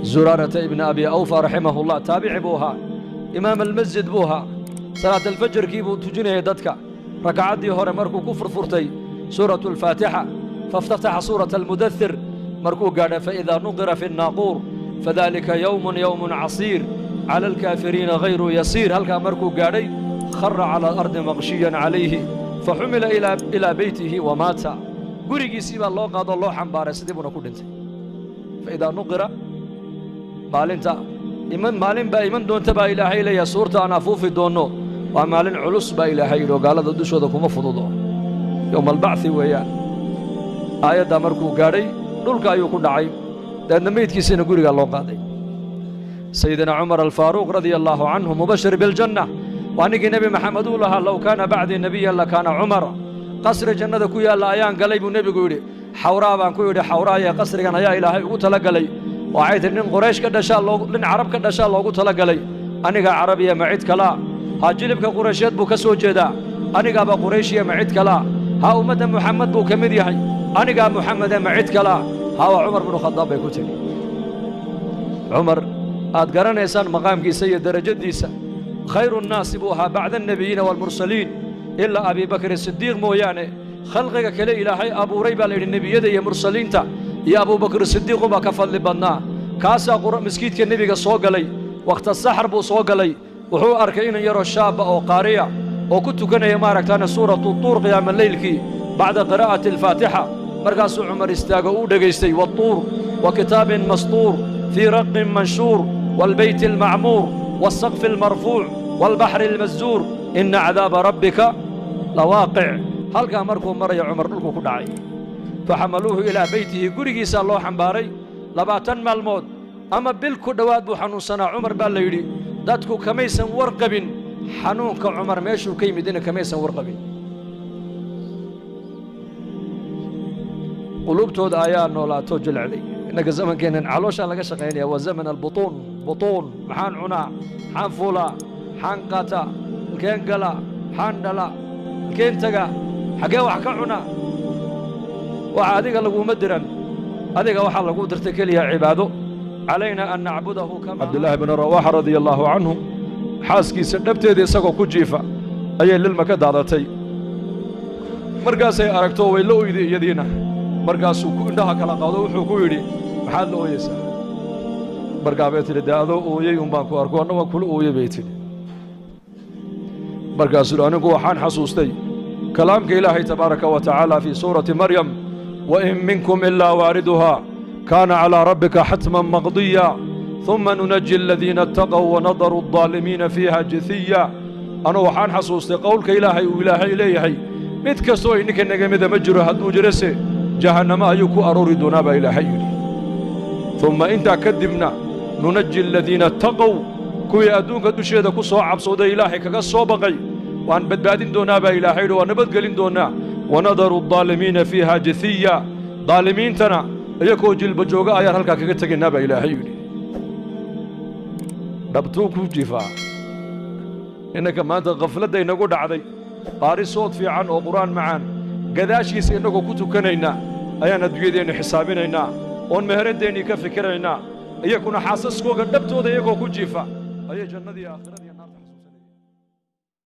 زرارة ابن أبي أوفى رحمه الله تابع بوها إمام المسجد بوها صلاة الفجر كيبو تجيني ددك ركعات دي هور مركو كفر فرتي سورة الفاتحة فافتتح سورة المدثر مركو قال فإذا نقر في الناقور فذلك يوم عصير على الكافرين غير يسير هل كان مركو قال خر على الأرض مغشيا عليه فحمل إلى بيته ومات قريقي سيبا الله قاد الله حنبارة سيدبنا كودنت فإذا نقر maalinta maalin baa iman doonta baa ilaahay leeyahay suurta aan afuufi doonno waa maalin culus baa ilaahay yidhi oo gaalada dushooda kuma fududo yowma albacthi weeyaan aayaddaa markuu gaadhay dhulka ayuu ku dhacay dabeedna meydkiisina gurigaa loo qaaday sayidina cumar alfaaruuq radia allaahu canhu mubashir biljanna waa ninkii nebi maxamed uu lahaa low kaana bacdii nebiyan lakaana cumar qasri jannada ku yaalla ayaan galay buu nebigu yidhi xawraa baan ku yidhi xawraayee qasrigan ayaa ilaahay ugu tala galay waxay tihi nin quraysh ka dhashaa nin carab ka dhashaa loogu tala galay anigaa carabiya ma cid kalaa ha jilibka quraysheed buu ka soo jeedaa anigaaba qurayshiya ma cid kalaa ha ummadda muxamed buu ka mid yahay anigaa muxamede ma cid kalaa ha waa cumar binu khadaab bay ku tidhi cumar aad garanaysaan maqaamkiisa iyo darajadiisa khayru nnaasi buu ahaa bacda annebiyiina waalmursaliin ilaa abi bakr sidiiq mooyaane khalqiga kale ilaahay abuuray baa la yidhi nebiyada iyo mursaliinta iyo abubakr sidiiqu baa ka fadli badnaa kaasaa maskiidka nebiga soo galay wakhta saxar buu soo galay wuxuu arkay inan yaroo shaaba oo qaariya oo ku tukanaya maaragtaane suuratu tuur qiyaama leylkii bacda qiraa'ati alfaatixa markaasuu cumar istaago uu dhegaystay waatuur wa kitaabin mastuur fii raqin manshuur waalbeyti almacmuur waalsaqfi almarfuuc waalbaxri almasduur ina cadaaba rabbika lawaaqic halkaa markuu maraya cumar dhulku ku dhacay فحملوه إلى بيته قريقي سالله حنباري 20 مالمود أما بالكو دواد بو حنون سنة عمر بالليلي دادكو كميسا ورقبين حنون كعمر ميشو كي مدينة كميسا ورقبين قلوبتو دا آيان ولا توجل علي إنك الزمن كان علوشا لك شقيني هو زمن البطون بطون محان عنا حان فولا حان قاتا الكين قلا حان دلا الكين تقا حقا وحكا عنا وعاديك لغو مدرا هذيك وحا لغو درتكل يا عباده علينا أن نعبده كما عبد الله بن رواحة رضي الله عنه حاسكي سنبتدي ساقو كجيفة أي للمكة دادتي مرقاسي أركتو ويلو يدينا مرقاسو كندها كلا قادو وحوكو يدي محال لو يسا مرقا بيتي لدادو أويي ينبانكو أركو أنه كل أويي بيتي مرقاسو لأنكو وحان حسوستي كلامك إلهي تبارك وتعالى في سورة مريم وإن منكم إلا واردها كان على ربك حتما مقضيا ثم ننجي الذين اتقوا ونضر الظالمين فيها جثيا أنا وحان حصوصي قولك إلهي وإلهي إليهي متكسو إنك النقمذ مجره هدو جرسي جهنم أيكو أروري دونابا إلهي ثم إنت كدبنا ننجي الذين اتقوا كوي أدونك دوشيدا كسو عبصو دا إلهي كقصو بقي وأن بدبادين دونابا إلهي ونبدقلين دونا ونظر الظالمين فيها جثيا ظالمين تنا يكو جلب جوغا أيار هلكا كتك النبا إلهي دبتوكو جفا إنك ما أنت غفلت دي نقود عدي قاري صوت في عن وقرآن معان قداشيس إنكو كتو كنينا أيانا دويدين حسابينينا وان مهرين ديني كفكرينا يكون حاسسكو قد دبتو دي يكو كجفا أي جنة دي آخرة